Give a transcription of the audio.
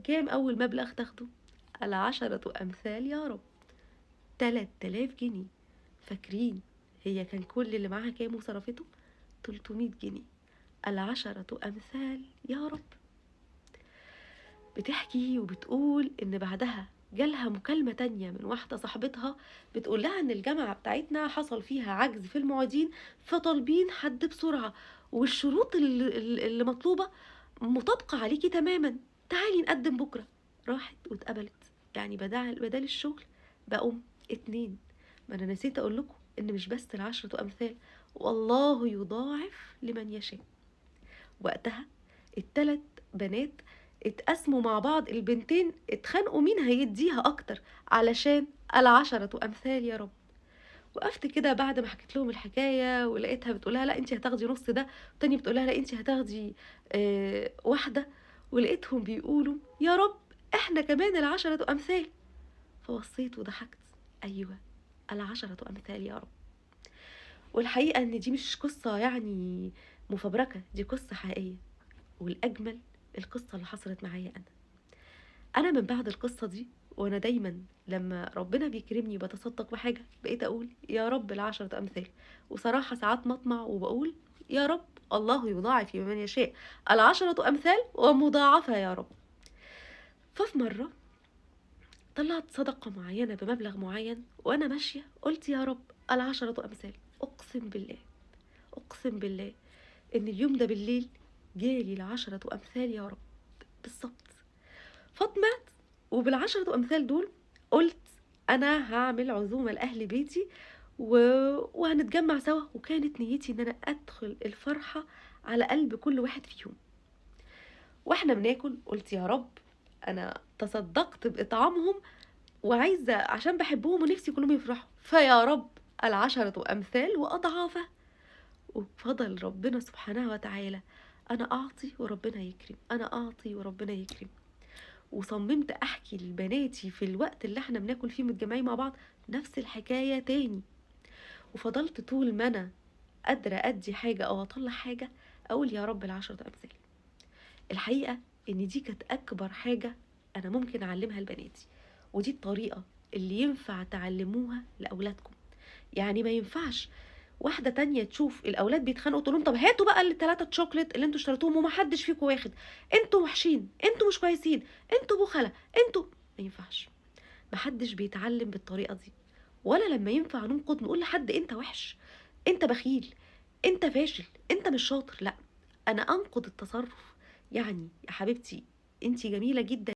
كام أول مبلغ تاخده؟ قال 10 أمثال يا رب. 3000 جنيه. فاكرين هي كان كل اللي معاها كام وصرفته؟ 300 جنيه. قال 10 أمثال يا رب. بتحكي وبتقول إن بعدها جالها مكالمة تانية من واحدة صاحبتها بتقول لها إن الجامعة بتاعتنا حصل فيها عجز في المعيدين، فطالبين حد بسرعة، والشروط اللي مطلوبة مطابقة عليكي تماما، تعالي نقدم بكرة. راحت واتقبلت. يعني بدل الشغل بقوا 2. ما أنا نسيت أقول لكم إن مش بس ال10 أمثال، والله يضاعف لمن يشاء. وقتها ال3 بنات اتقسموا مع بعض، البنتين اتخانقوا مين هيديها اكتر علشان ال10 أمثال يا رب. وقفت كده بعد ما حكيت لهم الحكاية ولقيتها بتقولها لا انتي هتاخدي نص ده، والتانية بتقولها لا انتي هتاخدي واحدة، ولقيتهم بيقولوا يا رب احنا كمان ال10 أمثال. فبصيت وضحكت. ايوه، ال10 أمثال يا رب. والحقيقة ان دي مش قصة يعني مفبركة، دي قصة حقيقية. والأجمل القصة اللي حصلت معايا أنا من بعد القصة دي، وأنا دايما لما ربنا بيكرمني بتصدق بحاجة بقيت أقول يا رب ال10 أمثال. وصراحة ساعات مطمع وبقول يا رب الله يضاعف لمن يشاء، ال10 أمثال ومضاعفة يا رب. ففي مرة طلعت صدقة معينة بمبلغ معين، وأنا ماشية قلت يا رب ال10 أمثال. أقسم بالله، أقسم بالله إن اليوم ده بالليل جالي ال10 أمثال يا رب بالظبط. فطمعت، وبال10 أمثال دول قلت أنا هعمل عزومة لأهل بيتي وهنتجمع سوا. وكانت نيتي إن أنا أدخل الفرحة على قلب كل واحد فيهم. واحنا بناكل قلت يا رب أنا تصدقت بإطعامهم وعايزة عشان بحبهم ونفسي كلهم يفرحوا، فيا رب ال10 أمثال وأضعافها. وفضل ربنا سبحانه وتعالى أنا أعطي وربنا يكرم، أنا أعطي وربنا يكرم. وصممت احكي لبناتي في الوقت اللي احنا بناكل فيه متجمعين مع بعض نفس الحكاية تاني. وفضلت طول ما انا قادرة ادي حاجة او اطلع حاجة اقول يا رب ال10 أمثال. الحقيقة ان دي كانت اكبر حاجة انا ممكن اعلمها لبناتي، ودي الطريقة اللي ينفع تعلموها لاولادكم. يعني ما ينفعش واحدة تانية تشوف الأولاد بيتخانقوا تقول لهم طب هاتوا بقى ال3 شوكليت اللي انتوا اشتريتوهم ومحدش فيكم واخد، انتوا وحشين، انتوا مش كويسين، انتوا بخلة، انتوا. ما ينفعش. محدش بيتعلم بالطريقة دي. ولا لما ينفع ننقد نقول لحد انت وحش، انت بخيل، انت فاشل، انت مش شاطر. لا، انا انقد التصرف. يعني يا حبيبتي انت جميلة جدا